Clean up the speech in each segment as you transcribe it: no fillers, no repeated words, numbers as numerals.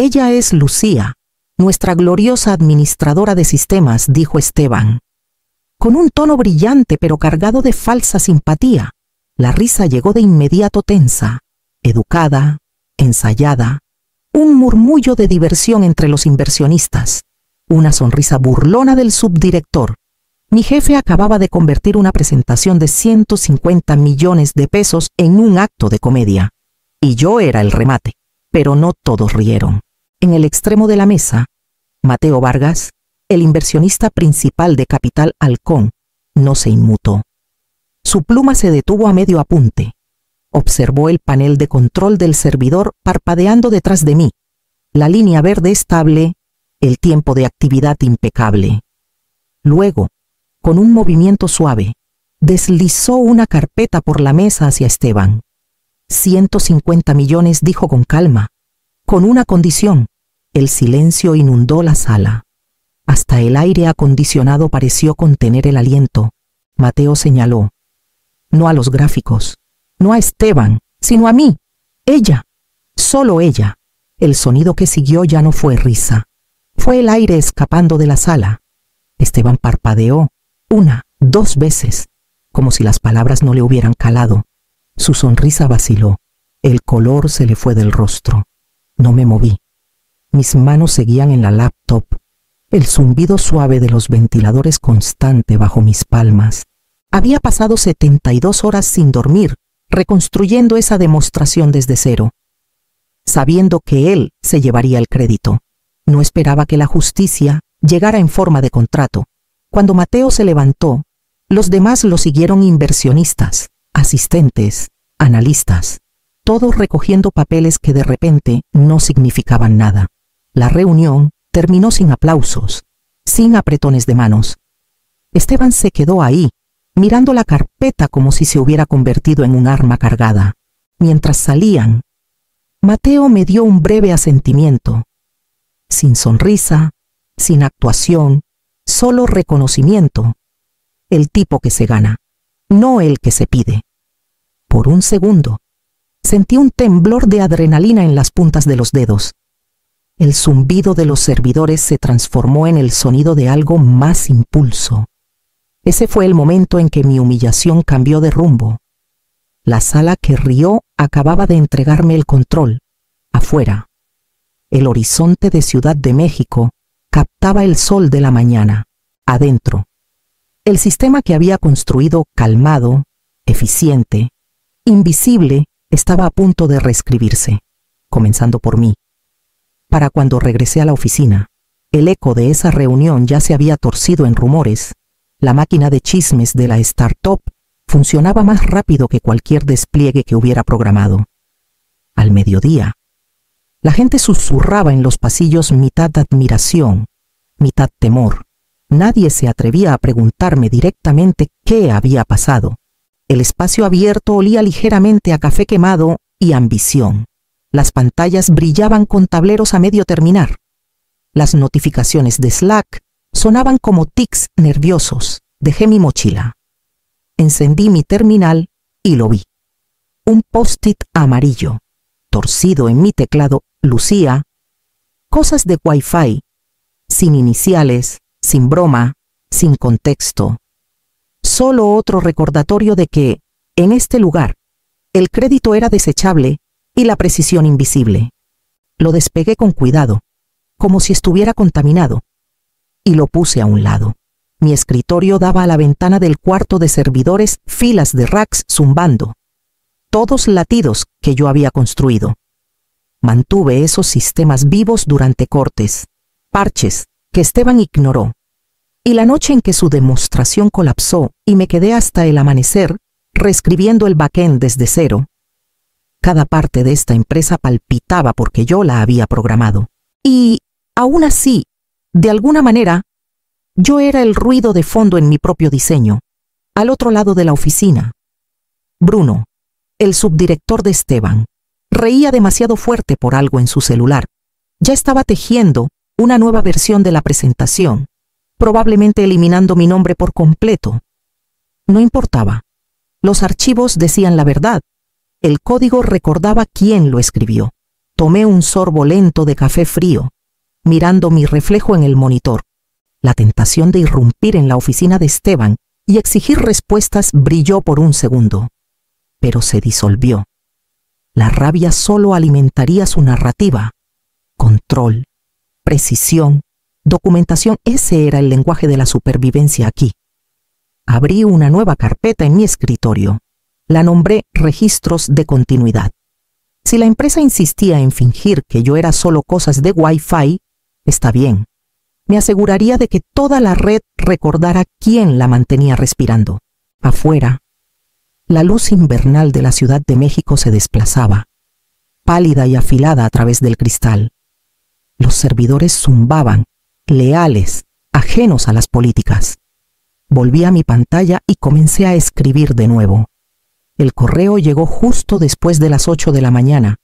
Ella es Lucía, nuestra gloriosa administradora de sistemas, dijo Esteban. Con un tono brillante pero cargado de falsa simpatía, la risa llegó de inmediato tensa, educada, ensayada, un murmullo de diversión entre los inversionistas, una sonrisa burlona del subdirector. Mi jefe acababa de convertir una presentación de 150 millones de pesos en un acto de comedia, y yo era el remate, pero no todos rieron. En el extremo de la mesa, Mateo Vargas, el inversionista principal de Capital Halcón, no se inmutó. Su pluma se detuvo a medio apunte. Observó el panel de control del servidor parpadeando detrás de mí, la línea verde estable, el tiempo de actividad impecable. Luego, con un movimiento suave, deslizó una carpeta por la mesa hacia Esteban. 150 millones, dijo con calma, con una condición. El silencio inundó la sala. Hasta el aire acondicionado pareció contener el aliento. Mateo señaló. No a los gráficos, no a Esteban, sino a mí. Ella, solo ella. El sonido que siguió ya no fue risa. Fue el aire escapando de la sala. Esteban parpadeó, 1, 2 veces, como si las palabras no le hubieran calado. Su sonrisa vaciló. El color se le fue del rostro. No me moví. Mis manos seguían en la laptop. El zumbido suave de los ventiladores constante bajo mis palmas. Había pasado 72 horas sin dormir, reconstruyendo esa demostración desde cero, sabiendo que él se llevaría el crédito. No esperaba que la justicia llegara en forma de contrato. Cuando Mateo se levantó, los demás lo siguieron: inversionistas, asistentes, analistas, todos recogiendo papeles que de repente no significaban nada. La reunión terminó sin aplausos, sin apretones de manos. Esteban se quedó ahí, mirando la carpeta como si se hubiera convertido en un arma cargada. Mientras salían, Mateo me dio un breve asentimiento. Sin sonrisa, sin actuación, solo reconocimiento. El tipo que se gana, no el que se pide. Por un segundo, sentí un temblor de adrenalina en las puntas de los dedos. El zumbido de los servidores se transformó en el sonido de algo más impulso. Ese fue el momento en que mi humillación cambió de rumbo. La sala que rió acababa de entregarme el control. Afuera, el horizonte de Ciudad de México captaba el sol de la mañana. Adentro, el sistema que había construido calmado, eficiente, invisible, estaba a punto de reescribirse, comenzando por mí. Para cuando regresé a la oficina, el eco de esa reunión ya se había torcido en rumores. La máquina de chismes de la startup funcionaba más rápido que cualquier despliegue que hubiera programado. Al mediodía, la gente susurraba en los pasillos, mitad admiración, mitad temor. Nadie se atrevía a preguntarme directamente qué había pasado. El espacio abierto olía ligeramente a café quemado y ambición. Las pantallas brillaban con tableros a medio terminar. Las notificaciones de Slack sonaban como tics nerviosos. Dejé mi mochila. Encendí mi terminal y lo vi. Un post-it amarillo, torcido en mi teclado, lucía cosas de Wi-Fi, sin iniciales, sin broma, sin contexto. Solo otro recordatorio de que, en este lugar, el crédito era desechable y la precisión invisible. Lo despegué con cuidado, como si estuviera contaminado, y lo puse a un lado. Mi escritorio daba a la ventana del cuarto de servidores, filas de racks zumbando, todos latidos que yo había construido. Mantuve esos sistemas vivos durante cortes, parches que Esteban ignoró, y la noche en que su demostración colapsó y me quedé hasta el amanecer reescribiendo el backend desde cero. Cada parte de esta empresa palpitaba porque yo la había programado. Y, aún así, de alguna manera, yo era el ruido de fondo en mi propio diseño, al otro lado de la oficina. Bruno, el subdirector de Esteban, reía demasiado fuerte por algo en su celular. Ya estaba tejiendo una nueva versión de la presentación, probablemente eliminando mi nombre por completo. No importaba. Los archivos decían la verdad. El código recordaba quién lo escribió. Tomé un sorbo lento de café frío, mirando mi reflejo en el monitor. La tentación de irrumpir en la oficina de Esteban y exigir respuestas brilló por un segundo, pero se disolvió. La rabia solo alimentaría su narrativa. Control, precisión, documentación, ese era el lenguaje de la supervivencia aquí. Abrí una nueva carpeta en mi escritorio. La nombré Registros de Continuidad. Si la empresa insistía en fingir que yo era solo cosas de Wi-Fi, está bien. Me aseguraría de que toda la red recordara quién la mantenía respirando. Afuera, la luz invernal de la Ciudad de México se desplazaba, pálida y afilada a través del cristal. Los servidores zumbaban, leales, ajenos a las políticas. Volví a mi pantalla y comencé a escribir de nuevo. El correo llegó justo después de las 8 de la mañana,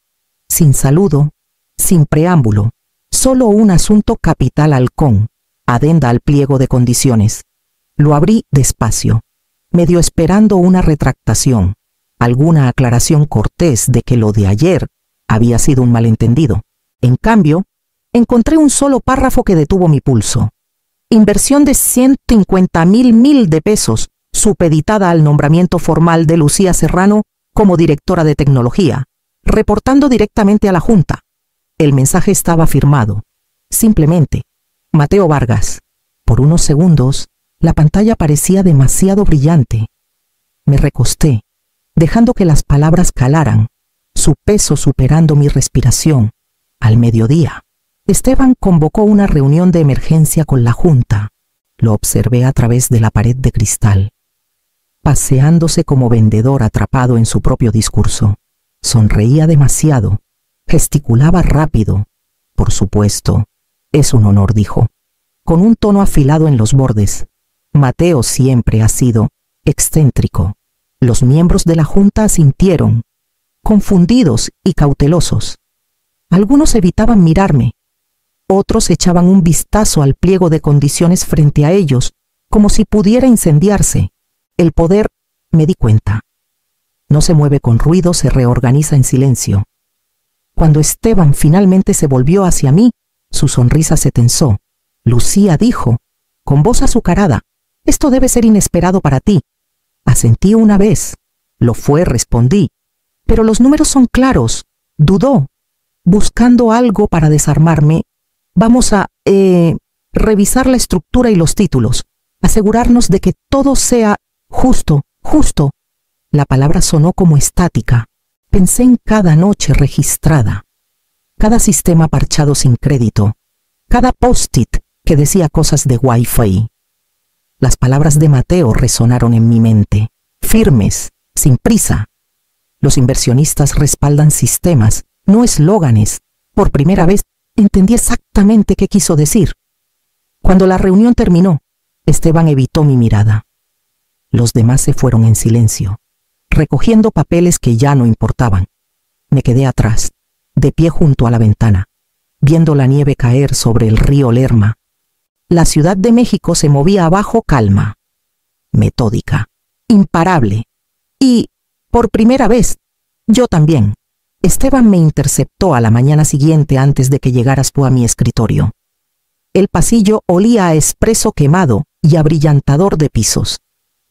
sin saludo, sin preámbulo, solo un asunto capital halcón, adenda al pliego de condiciones. Lo abrí despacio, medio esperando una retractación, alguna aclaración cortés de que lo de ayer había sido un malentendido. En cambio, encontré un solo párrafo que detuvo mi pulso. Inversión de 150,000 de pesos, supeditada al nombramiento formal de Lucía Serrano como directora de tecnología, reportando directamente a la Junta. El mensaje estaba firmado. Simplemente, Mateo Vargas. Por unos segundos, la pantalla parecía demasiado brillante. Me recosté, dejando que las palabras calaran, su peso superando mi respiración. Al mediodía, Esteban convocó una reunión de emergencia con la Junta. Lo observé a través de la pared de cristal, paseándose como vendedor atrapado en su propio discurso. Sonreía demasiado, gesticulaba rápido. Por supuesto, es un honor, dijo, con un tono afilado en los bordes. Mateo siempre ha sido excéntrico. Los miembros de la Junta asintieron, confundidos y cautelosos. Algunos evitaban mirarme. Otros echaban un vistazo al pliego de condiciones frente a ellos, como si pudiera incendiarse. El poder, me di cuenta, no se mueve con ruido, se reorganiza en silencio. Cuando Esteban finalmente se volvió hacia mí, su sonrisa se tensó. Lucía dijo, con voz azucarada, «Esto debe ser inesperado para ti». Asentí una vez. «Lo fue», respondí. «Pero los números son claros». Dudó, buscando algo para desarmarme. «Vamos a, revisar la estructura y los títulos, asegurarnos de que todo sea justo». La palabra sonó como estática. Pensé en cada noche registrada, cada sistema parchado sin crédito, cada post-it que decía cosas de Wi-Fi. Las palabras de Mateo resonaron en mi mente, firmes, sin prisa. Los inversionistas respaldan sistemas, no eslóganes. Por primera vez entendí exactamente qué quiso decir. Cuando la reunión terminó, Esteban evitó mi mirada. Los demás se fueron en silencio, recogiendo papeles que ya no importaban. Me quedé atrás, de pie junto a la ventana, viendo la nieve caer sobre el río Lerma. La Ciudad de México se movía abajo calma, metódica, imparable. Y, por primera vez, yo también. Esteban me interceptó a la mañana siguiente antes de que llegaras tú a mi escritorio. El pasillo olía a espresso quemado y a brillantador de pisos.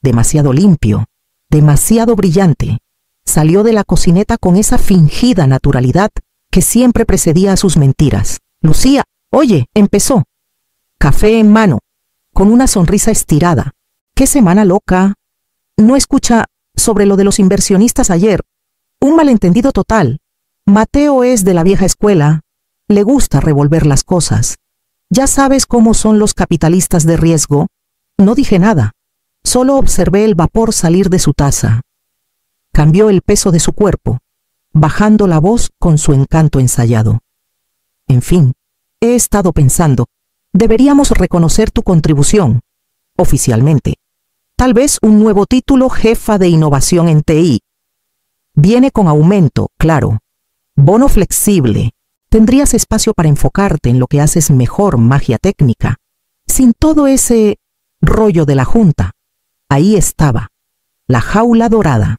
Demasiado limpio, demasiado brillante. Salió de la cocineta con esa fingida naturalidad que siempre precedía a sus mentiras. «Lucía, oye», empezó, café en mano, con una sonrisa estirada. «¿Qué semana loca? No escucha sobre lo de los inversionistas ayer. Un malentendido total. Mateo es de la vieja escuela. Le gusta revolver las cosas. Ya sabes cómo son los capitalistas de riesgo». No dije nada. Solo observé el vapor salir de su taza. Cambió el peso de su cuerpo, bajando la voz con su encanto ensayado. «En fin, he estado pensando, deberíamos reconocer tu contribución, oficialmente. Tal vez un nuevo título, jefa de innovación en TI. Viene con aumento, claro. Bono flexible. Tendrías espacio para enfocarte en lo que haces mejor, magia técnica. Sin todo ese rollo de la Junta». Ahí estaba, la jaula dorada,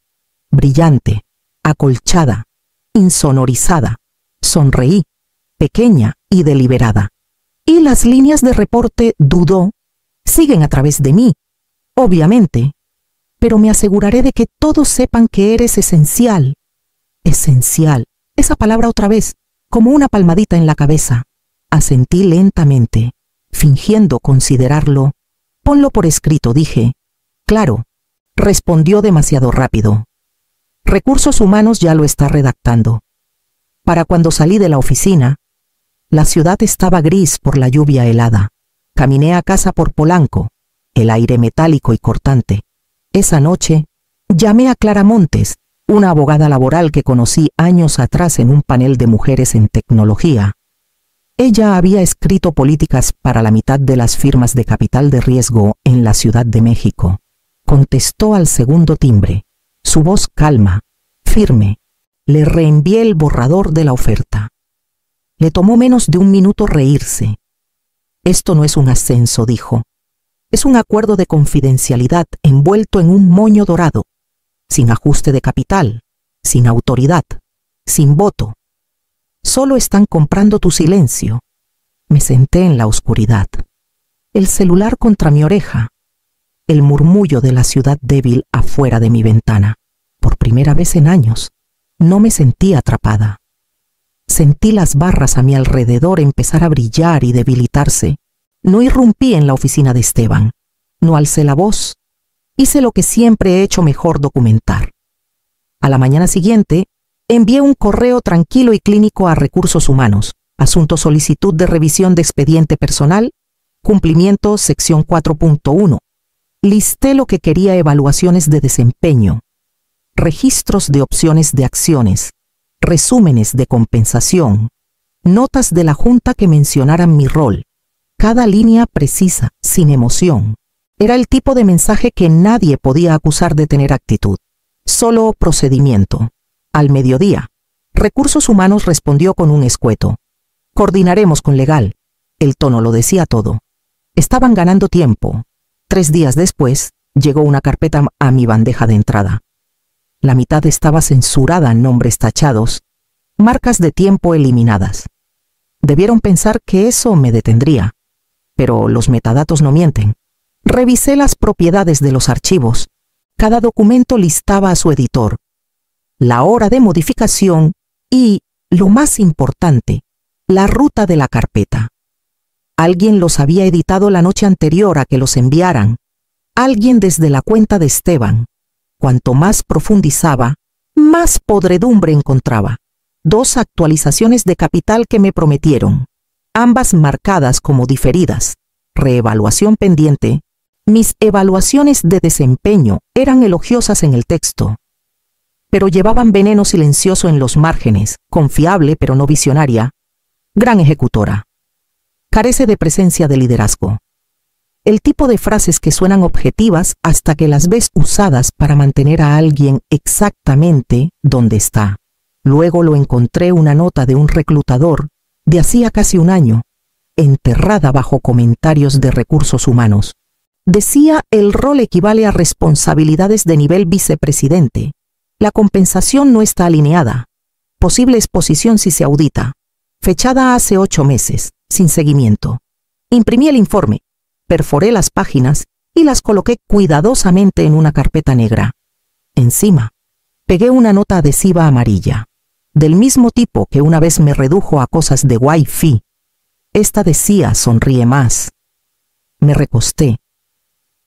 brillante, acolchada, insonorizada, Sonreí, pequeña y deliberada. Y las líneas de reporte, dudó, siguen a través de mí, obviamente, pero me aseguraré de que todos sepan que eres esencial. Esencial, esa palabra otra vez, como una palmadita en la cabeza. Asentí lentamente, fingiendo considerarlo. Ponlo por escrito, dije. Claro, respondió demasiado rápido. Recursos Humanos ya lo está redactando. Para cuando salí de la oficina, la ciudad estaba gris por la lluvia helada. Caminé a casa por Polanco, el aire metálico y cortante. Esa noche, llamé a Clara Montes, una abogada laboral que conocí años atrás en un panel de mujeres en tecnología. Ella había escrito políticas para la mitad de las firmas de capital de riesgo en la Ciudad de México. Contestó al segundo timbre, su voz calma, firme. Le reenvié el borrador de la oferta. Le tomó menos de un minuto reírse. Esto no es un ascenso, dijo. Es un acuerdo de confidencialidad envuelto en un moño dorado, sin ajuste de capital, sin autoridad, sin voto. Solo están comprando tu silencio. Me senté en la oscuridad. El celular contra mi oreja. El murmullo de la ciudad débil afuera de mi ventana. Por primera vez en años, no me sentí atrapada. Sentí las barras a mi alrededor empezar a brillar y debilitarse. No irrumpí en la oficina de Esteban. No alcé la voz. Hice lo que siempre he hecho mejor: documentar. A la mañana siguiente, envié un correo tranquilo y clínico a Recursos Humanos. Asunto: solicitud de revisión de expediente personal. Cumplimiento, sección 4.1. Listé lo que quería: evaluaciones de desempeño, registros de opciones de acciones, resúmenes de compensación, notas de la junta que mencionaran mi rol. Cada línea precisa, sin emoción. Era el tipo de mensaje que nadie podía acusar de tener actitud. Solo procedimiento. Al mediodía, Recursos Humanos respondió con un escueto. Coordinaremos con legal. El tono lo decía todo. Estaban ganando tiempo. 3 días después, llegó una carpeta a mi bandeja de entrada. La mitad estaba censurada en nombres tachados, marcas de tiempo eliminadas. Debieron pensar que eso me detendría, pero los metadatos no mienten. Revisé las propiedades de los archivos. Cada documento listaba a su editor, la hora de modificación y, lo más importante, la ruta de la carpeta. Alguien los había editado la noche anterior a que los enviaran. Alguien desde la cuenta de Esteban. Cuanto más profundizaba, más podredumbre encontraba. 2 actualizaciones de capital que me prometieron, ambas marcadas como diferidas. Reevaluación pendiente. Mis evaluaciones de desempeño eran elogiosas en el texto, pero llevaban veneno silencioso en los márgenes. Confiable pero no visionaria. Gran ejecutora. Carece de presencia de liderazgo. El tipo de frases que suenan objetivas hasta que las ves usadas para mantener a alguien exactamente donde está. Luego lo encontré una nota de un reclutador de hacía casi un año, enterrada bajo comentarios de Recursos Humanos. Decía: el rol equivale a responsabilidades de nivel vicepresidente. La compensación no está alineada. Posible exposición si se audita. Fechada hace 8 meses, sin seguimiento. Imprimí el informe, perforé las páginas y las coloqué cuidadosamente en una carpeta negra. Encima, pegué una nota adhesiva amarilla, del mismo tipo que una vez me redujo a cosas de Wi-Fi. Esta decía: sonríe más. Me recosté.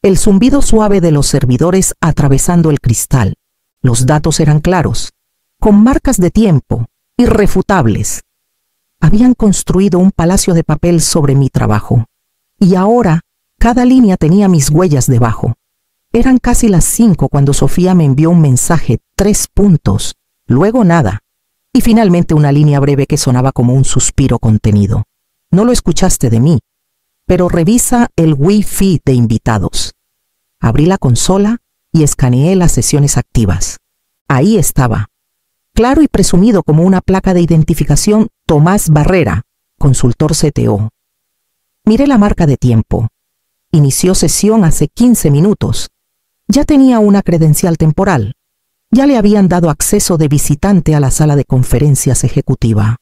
El zumbido suave de los servidores atravesando el cristal. Los datos eran claros, con marcas de tiempo, irrefutables. Habían construido un palacio de papel sobre mi trabajo, y ahora cada línea tenía mis huellas debajo. Eran casi las 5 cuando Sofía me envió un mensaje: 3 puntos, luego nada, y finalmente una línea breve que sonaba como un suspiro contenido. No lo escuchaste de mí, pero revisa el Wi-Fi de invitados. Abrí la consola y escaneé las sesiones activas. Ahí estaba, claro y presumido como una placa de identificación: Tomás Barrera, consultor CTO. Miré la marca de tiempo. Inició sesión hace 15 minutos. Ya tenía una credencial temporal. Ya le habían dado acceso de visitante a la sala de conferencias ejecutiva.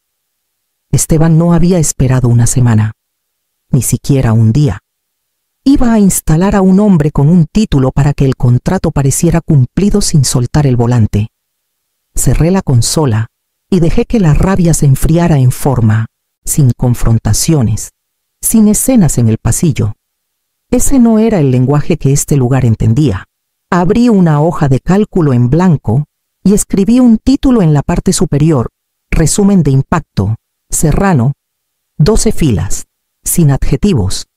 Esteban no había esperado una semana, ni siquiera un día. Iba a instalar a un hombre con un título para que el contrato pareciera cumplido sin soltar el volante. Cerré la consola y dejé que la rabia se enfriara en forma, sin confrontaciones, sin escenas en el pasillo. Ese no era el lenguaje que este lugar entendía. Abrí una hoja de cálculo en blanco y escribí un título en la parte superior: resumen de impacto, Serrano, 12 filas, sin adjetivos.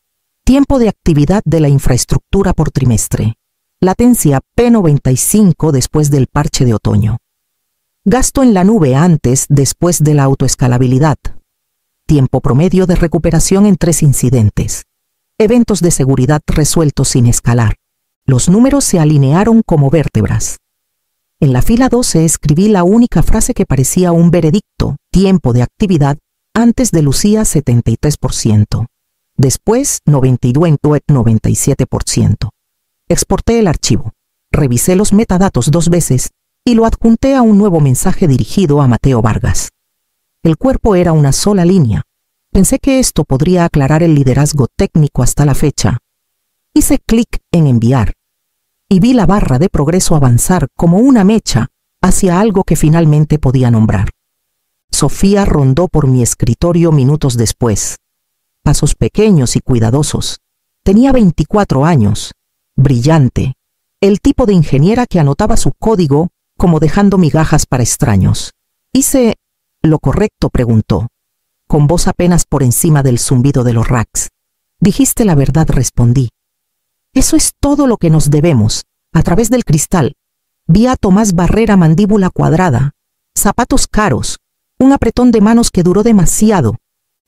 Tiempo de actividad de la infraestructura por trimestre. Latencia P95 después del parche de otoño. Gasto en la nube antes, después de la autoescalabilidad. Tiempo promedio de recuperación en 3 incidentes. Eventos de seguridad resueltos sin escalar. Los números se alinearon como vértebras. En la fila 12 escribí la única frase que parecía un veredicto: tiempo de actividad antes de Lucía 73%. Después 97%. Exporté el archivo. Revisé los metadatos 2 veces y lo adjunté a un nuevo mensaje dirigido a Mateo Vargas. El cuerpo era una sola línea. Pensé que esto podría aclarar el liderazgo técnico hasta la fecha. Hice clic en enviar y vi la barra de progreso avanzar como una mecha hacia algo que finalmente podía nombrar. Sofía rondó por mi escritorio minutos después. Pasos pequeños y cuidadosos. Tenía 24 años, brillante, el tipo de ingeniera que anotaba su código como dejando migajas para extraños. ¿Hice lo correcto?, preguntó, con voz apenas por encima del zumbido de los racks. Dijiste la verdad, respondí. Eso es todo lo que nos debemos. A través del cristal vi a Tomás Barrera, mandíbula cuadrada, zapatos caros, un apretón de manos que duró demasiado.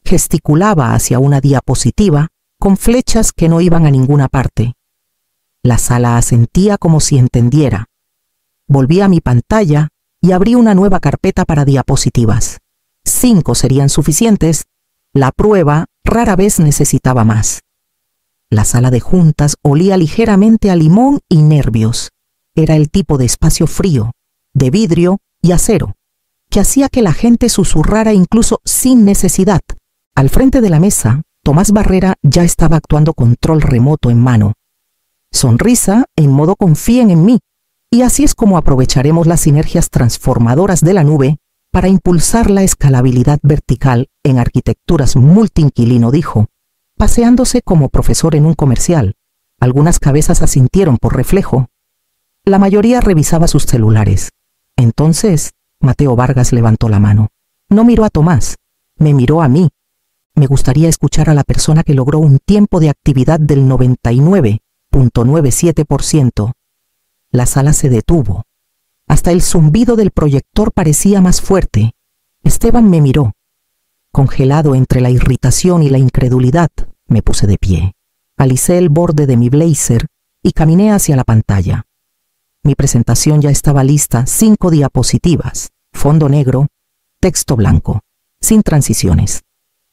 Gesticulaba hacia una diapositiva con flechas que no iban a ninguna parte. La sala asentía como si entendiera. Volví a mi pantalla y abrí una nueva carpeta para diapositivas. 5 serían suficientes. La prueba rara vez necesitaba más. La sala de juntas olía ligeramente a limón y nervios. Era el tipo de espacio frío, de vidrio y acero, que hacía que la gente susurrara incluso sin necesidad. Al frente de la mesa, Tomás Barrera ya estaba actuando control remoto en mano. Sonrisa en modo confíen en mí, y así es como aprovecharemos las sinergias transformadoras de la nube para impulsar la escalabilidad vertical en arquitecturas multiinquilino, dijo, paseándose como profesor en un comercial. Algunas cabezas asintieron por reflejo. La mayoría revisaba sus celulares. Entonces, Mateo Vargas levantó la mano. No miró a Tomás, me miró a mí. Me gustaría escuchar a la persona que logró un tiempo de actividad del 99.97%. La sala se detuvo. Hasta el zumbido del proyector parecía más fuerte. Esteban me miró. Congelado entre la irritación y la incredulidad, me puse de pie. Alicé el borde de mi blazer y caminé hacia la pantalla. Mi presentación ya estaba lista: 5 diapositivas, fondo negro, texto blanco, sin transiciones.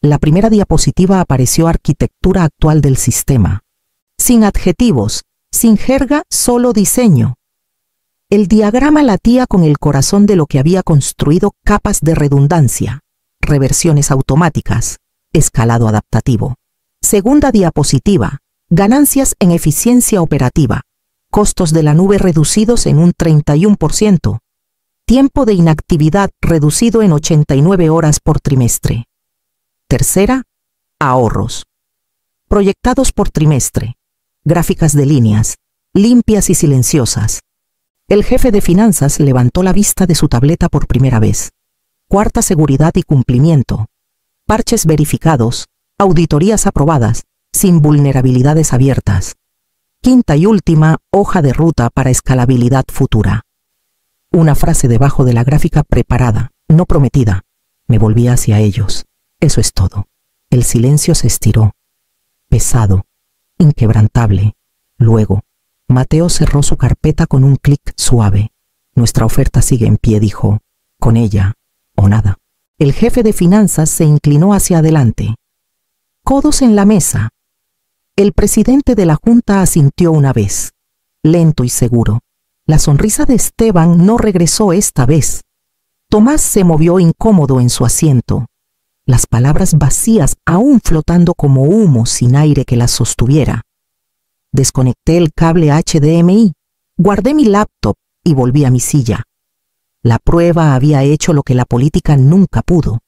La primera diapositiva apareció: arquitectura actual del sistema. Sin adjetivos, sin jerga, solo diseño. El diagrama latía con el corazón de lo que había construido: capas de redundancia, reversiones automáticas, escalado adaptativo. Segunda diapositiva: ganancias en eficiencia operativa, costos de la nube reducidos en un 31%, tiempo de inactividad reducido en 89 horas por trimestre. Tercera, ahorros. Proyectados por trimestre, gráficas de líneas, limpias y silenciosas. El jefe de finanzas levantó la vista de su tableta por primera vez. Cuarta, seguridad y cumplimiento. Parches verificados, auditorías aprobadas, sin vulnerabilidades abiertas. Quinta y última, hoja de ruta para escalabilidad futura. Una frase debajo de la gráfica preparada, no prometida. Me volví hacia ellos. Eso es todo. El silencio se estiró. Pesado, inquebrantable. Luego, Mateo cerró su carpeta con un clic suave. Nuestra oferta sigue en pie, dijo. Con ella, o nada. El jefe de finanzas se inclinó hacia adelante. Codos en la mesa. El presidente de la junta asintió una vez, lento y seguro. La sonrisa de Esteban no regresó esta vez. Tomás se movió incómodo en su asiento. las palabras vacías aún flotando como humo sin aire que las sostuviera. Desconecté el cable HDMI, guardé mi laptop y volví a mi silla. La prueba había hecho lo que la política nunca pudo.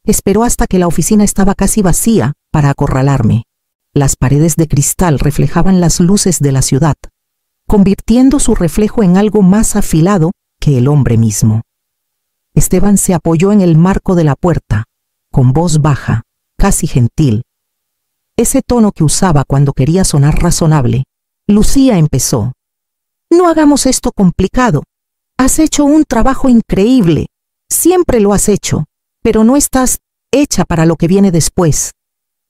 Esperó hasta que la oficina estaba casi vacía para acorralarme. Las paredes de cristal reflejaban las luces de la ciudad, convirtiendo su reflejo en algo más afilado que el hombre mismo. Esteban se apoyó en el marco de la puerta, con voz baja, casi gentil. Ese tono que usaba cuando quería sonar razonable. Lucía empezó. No hagamos esto complicado. Has hecho un trabajo increíble. Siempre lo has hecho, pero no estás hecha para lo que viene después.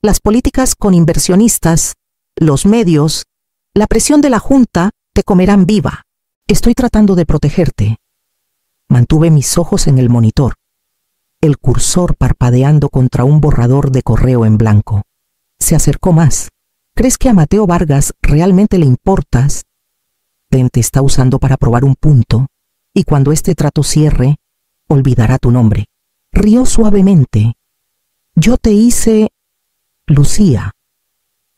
Las políticas con inversionistas, los medios, la presión de la Junta te comerán viva. Estoy tratando de protegerte. Mantuve mis ojos en el monitor, el cursor parpadeando contra un borrador de correo en blanco. Se acercó más. ¿Crees que a Mateo Vargas realmente le importas? Te está usando para probar un punto, y cuando este trato cierre, olvidará tu nombre. Rió suavemente. Yo te hice... Lucía.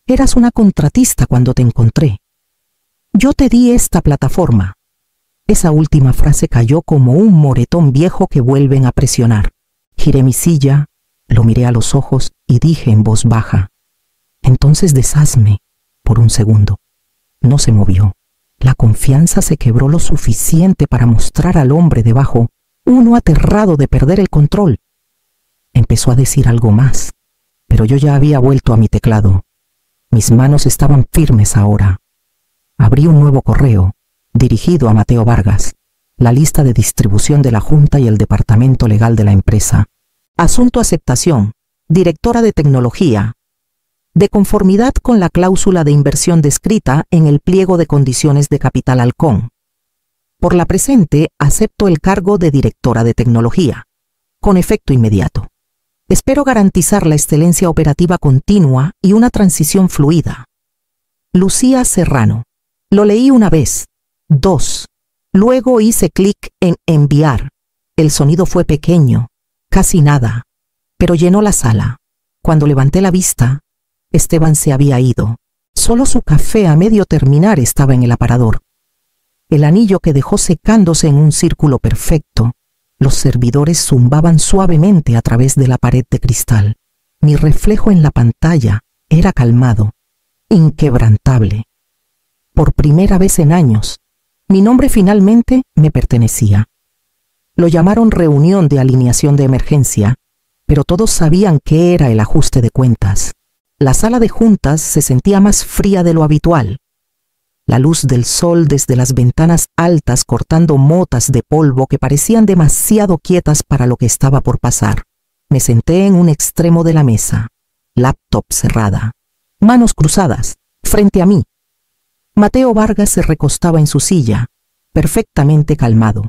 Eras una contratista cuando te encontré. Yo te di esta plataforma. Esa última frase cayó como un moretón viejo que vuelven a presionar. Giré mi silla, lo miré a los ojos y dije en voz baja: entonces deshazme por un segundo. No se movió. La confianza se quebró lo suficiente para mostrar al hombre debajo, uno aterrado de perder el control. Empezó a decir algo más, pero yo ya había vuelto a mi teclado. Mis manos estaban firmes ahora. Abrí un nuevo correo, dirigido a Mateo Vargas, la lista de distribución de la Junta y el departamento legal de la empresa. Asunto aceptación, directora de tecnología. De conformidad con la cláusula de inversión descrita en el pliego de condiciones de Capital Halcón. Por la presente, acepto el cargo de directora de tecnología, con efecto inmediato. Espero garantizar la excelencia operativa continua y una transición fluida. Lucía Serrano. Lo leí una vez, dos. Luego hice clic en enviar. El sonido fue pequeño, casi nada, pero llenó la sala. Cuando levanté la vista, Esteban se había ido. Solo su café a medio terminar estaba en el aparador. El anillo que dejó secándose en un círculo perfecto. Los servidores zumbaban suavemente a través de la pared de cristal. Mi reflejo en la pantalla era calmado, inquebrantable. Por primera vez en años, mi nombre finalmente me pertenecía. Lo llamaron reunión de alineación de emergencia, pero todos sabían qué era el ajuste de cuentas. La sala de juntas se sentía más fría de lo habitual. La luz del sol desde las ventanas altas cortando motas de polvo que parecían demasiado quietas para lo que estaba por pasar. Me senté en un extremo de la mesa, laptop cerrada, manos cruzadas, frente a mí. Mateo Vargas se recostaba en su silla, perfectamente calmado,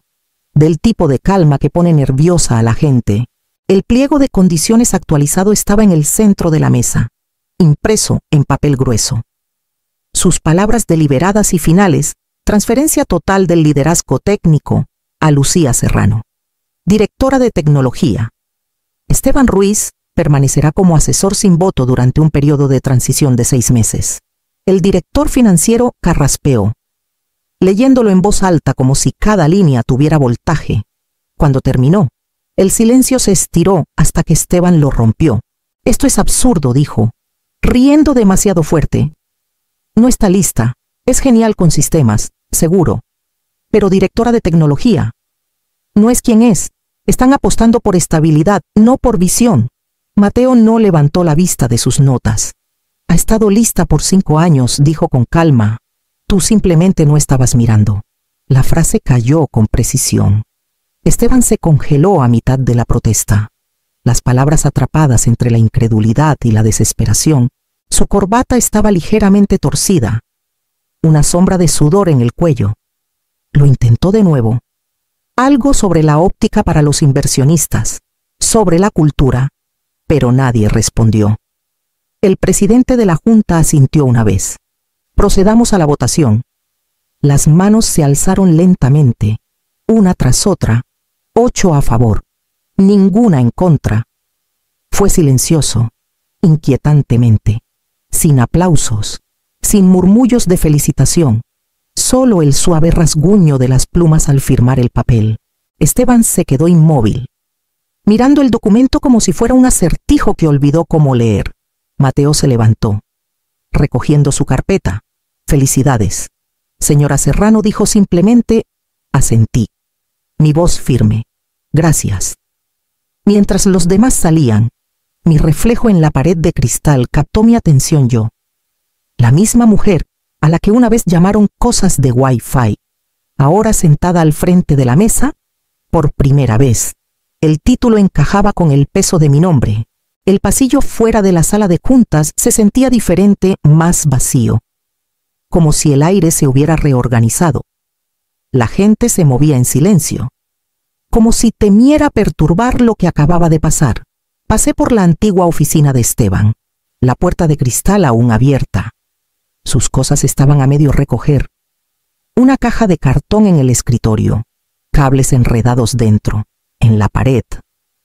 del tipo de calma que pone nerviosa a la gente. El pliego de condiciones actualizado estaba en el centro de la mesa, impreso en papel grueso. Sus palabras deliberadas y finales, transferencia total del liderazgo técnico a Lucía Serrano, directora de tecnología. Esteban Ruiz permanecerá como asesor sin voto durante un periodo de transición de 6 meses. El director financiero carraspeó, leyéndolo en voz alta como si cada línea tuviera voltaje. Cuando terminó, el silencio se estiró hasta que Esteban lo rompió. Esto es absurdo, dijo, riendo demasiado fuerte. No está lista. Es genial con sistemas, seguro. Pero directora de tecnología. No es quien es. Están apostando por estabilidad, no por visión. Mateo no levantó la vista de sus notas. Ha estado lista por 5 años, dijo con calma. Tú simplemente no estabas mirando. La frase cayó con precisión. Esteban se congeló a mitad de la protesta. Las palabras atrapadas entre la incredulidad y la desesperación. Su corbata estaba ligeramente torcida, una sombra de sudor en el cuello. Lo intentó de nuevo. Algo sobre la óptica para los inversionistas, sobre la cultura, pero nadie respondió. El presidente de la Junta asintió una vez. Procedamos a la votación. Las manos se alzaron lentamente, una tras otra, 8 a favor, ninguna en contra. Fue silencioso, inquietantemente, sin aplausos, sin murmullos de felicitación, solo el suave rasguño de las plumas al firmar el papel. Esteban se quedó inmóvil, mirando el documento como si fuera un acertijo que olvidó cómo leer. Mateo se levantó, recogiendo su carpeta. «Felicidades». Señora Serrano, dijo simplemente. Asentí, mi voz firme. «Gracias». Mientras los demás salían, mi reflejo en la pared de cristal captó mi atención. Yo, la misma mujer a la que una vez llamaron cosas de Wi-Fi, ahora sentada al frente de la mesa, por primera vez. El título encajaba con el peso de mi nombre. El pasillo fuera de la sala de juntas se sentía diferente, más vacío, como si el aire se hubiera reorganizado. La gente se movía en silencio, como si temiera perturbar lo que acababa de pasar. Pasé por la antigua oficina de Esteban, la puerta de cristal aún abierta. Sus cosas estaban a medio recoger. Una caja de cartón en el escritorio, cables enredados dentro, en la pared.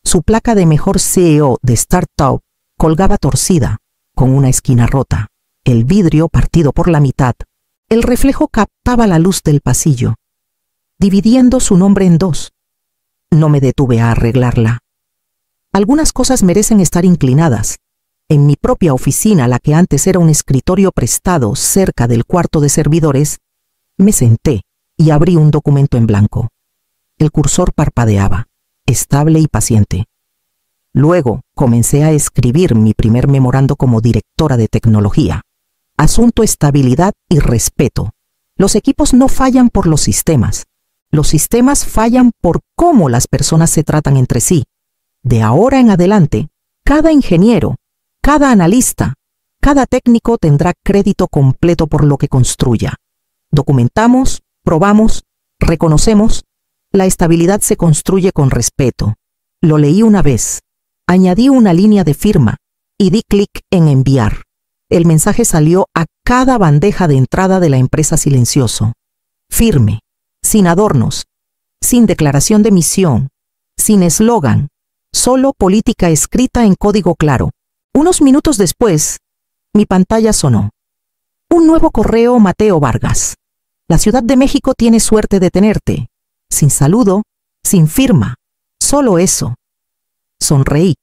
Su placa de mejor CEO de Startup colgaba torcida, con una esquina rota, el vidrio partido por la mitad. El reflejo captaba la luz del pasillo, dividiendo su nombre en dos. No me detuve a arreglarla. Algunas cosas merecen estar inclinadas. En mi propia oficina, la que antes era un escritorio prestado cerca del cuarto de servidores, me senté y abrí un documento en blanco. El cursor parpadeaba, estable y paciente. Luego comencé a escribir mi primer memorando como directora de tecnología. Asunto: estabilidad y respeto. Los equipos no fallan por los sistemas. Los sistemas fallan por cómo las personas se tratan entre sí. De ahora en adelante, cada ingeniero, cada analista, cada técnico tendrá crédito completo por lo que construya. Documentamos, probamos, reconocemos. La estabilidad se construye con respeto. Lo leí una vez, añadí una línea de firma y di clic en enviar. El mensaje salió a cada bandeja de entrada de la empresa silencioso. Firme, sin adornos, sin declaración de misión, sin eslogan, solo política escrita en código claro. Unos minutos después, mi pantalla sonó. Un nuevo correo: Mateo Vargas. La Ciudad de México tiene suerte de tenerte. Sin saludo, sin firma, solo eso. Sonreí.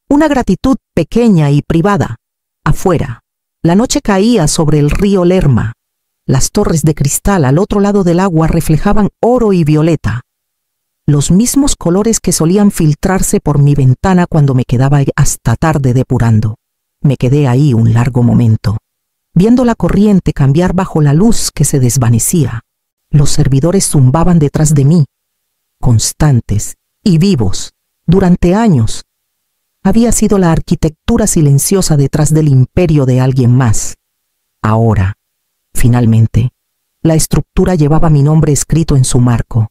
Una gratitud pequeña y privada. Afuera, la noche caía sobre el río Lerma. Las torres de cristal al otro lado del agua reflejaban oro y violeta, los mismos colores que solían filtrarse por mi ventana cuando me quedaba hasta tarde depurando. Me quedé ahí un largo momento, viendo la corriente cambiar bajo la luz que se desvanecía. Los servidores zumbaban detrás de mí, constantes y vivos, durante años. Había sido la arquitectura silenciosa detrás del imperio de alguien más. Ahora, finalmente, la estructura llevaba mi nombre escrito en su marco.